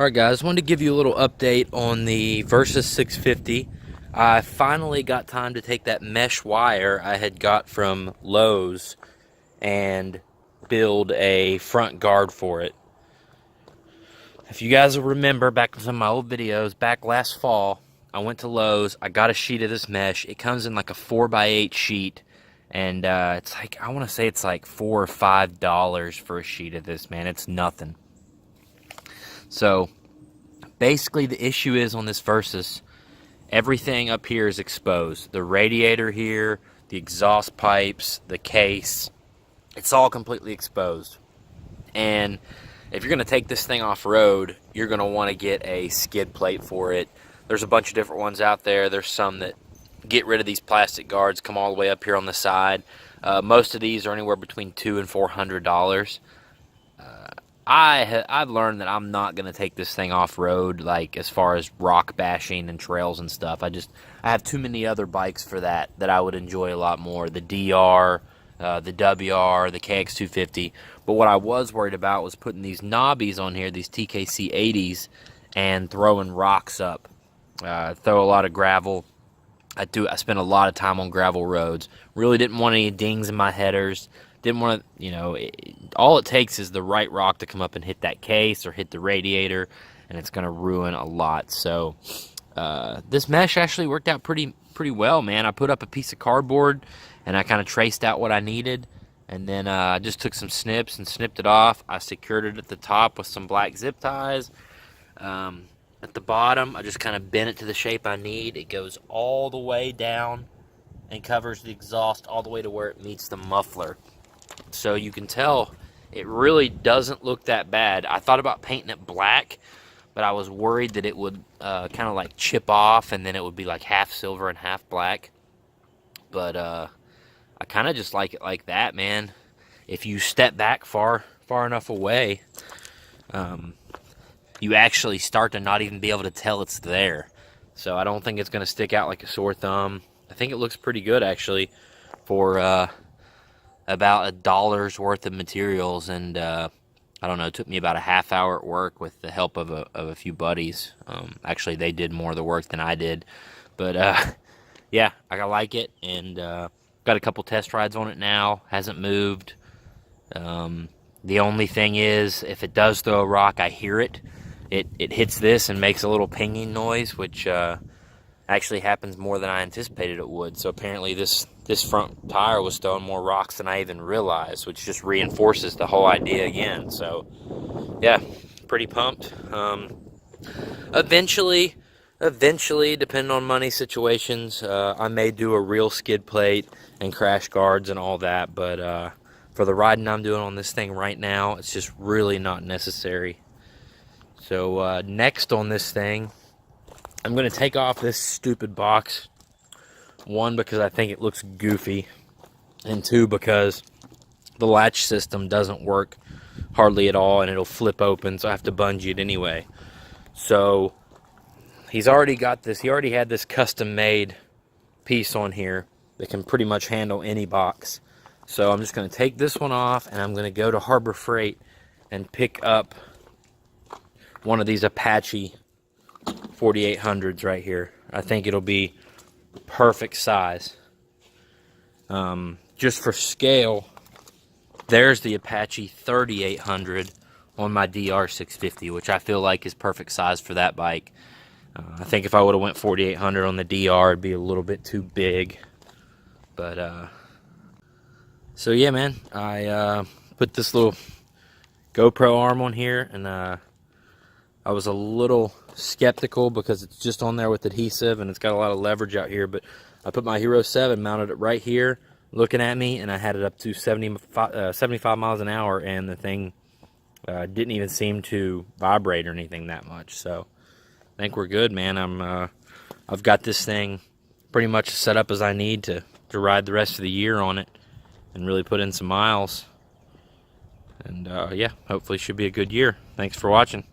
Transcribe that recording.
Alright guys, wanted to give you a little update on the Versys 650. I finally got time to take that mesh wire I had got from Lowe's and build a front guard for it. If you guys will remember back in some of my old videos, back last fall, I went to Lowe's, I got a sheet of this mesh. It comes in like a 4x8 sheet, and it's like, I want to say it's like $4 or $5 for a sheet of this, man. It's nothing. So basically the issue is on this Versys, everything up here is exposed. The radiator here, the exhaust pipes, the case, it's all completely exposed. And if you're going to take this thing off-road, you're going to want to get a skid plate for it. There's a bunch of different ones out there. There's some that get rid of these plastic guards, come all the way up here on the side. Most of these are anywhere between $200 and $400. I've learned that I'm not going to take this thing off-road, like as far as rock bashing and trails and stuff. I have too many other bikes for that I would enjoy a lot more. The DR, the WR, the KX250. But what I was worried about was putting these knobbies on here, these TKC 80s, and throwing rocks up. Throw a lot of gravel. I spend a lot of time on gravel roads. Really didn't want any dings in my headers. Didn't want to, all it takes is the right rock to come up and hit that case or hit the radiator, and it's going to ruin a lot. So this mesh actually worked out pretty well, man. I put up a piece of cardboard, and I kind of traced out what I needed, and then I just took some snips and snipped it off. I secured it at the top with some black zip ties. At the bottom, I just kind of bent it to the shape I need. It goes all the way down and covers the exhaust all the way to where it meets the muffler. So you can tell it really doesn't look that bad. I thought about painting it black, but I was worried that it would kind of like chip off, and then it would be like half silver and half black. But I kind of just like it like that, man. If you step back far enough away, you actually start to not even be able to tell it's there. So I don't think it's going to stick out like a sore thumb. I think it looks pretty good, actually, for about $1's worth of materials. And I don't know, it took me about a half hour at work with the help of a few buddies. Actually, they did more of the work than I did. But yeah, I like it, and got a couple test rides on it now. Hasn't moved. The only thing is, if it does throw a rock, I hear it. It hits this and makes a little pinging noise, which actually happens more than I anticipated it would. So apparently this front tire was throwing more rocks than I even realized, which just reinforces the whole idea again. So yeah, pretty pumped. Eventually, depending on money situations, I may do a real skid plate and crash guards and all that, but for the riding I'm doing on this thing right now, it's just really not necessary. So next on this thing, I'm going to take off this stupid box. One, because I think it looks goofy, and two, because the latch system doesn't work hardly at all, and it'll flip open, so I have to bungee it anyway. So he's already got this. He already had this custom-made piece on here that can pretty much handle any box. So I'm just going to take this one off, and I'm going to go to Harbor Freight and pick up one of these Apache 4800s right here. I think it'll be perfect size. Just for scale, there's the Apache 3800 on my DR 650, which I feel like is perfect size for that bike. I think if I would have went 4800 on the DR, it'd be a little bit too big. But so yeah, man, I put this little GoPro arm on here, and I was a little skeptical because it's just on there with adhesive and it's got a lot of leverage out here, but I put my Hero 7, mounted it right here, looking at me, and I had it up to 75 miles an hour, and the thing didn't even seem to vibrate or anything that much. So I think we're good, man. I've got this thing pretty much set up as I need to ride the rest of the year on it and really put in some miles. And yeah, hopefully it should be a good year. Thanks for watching.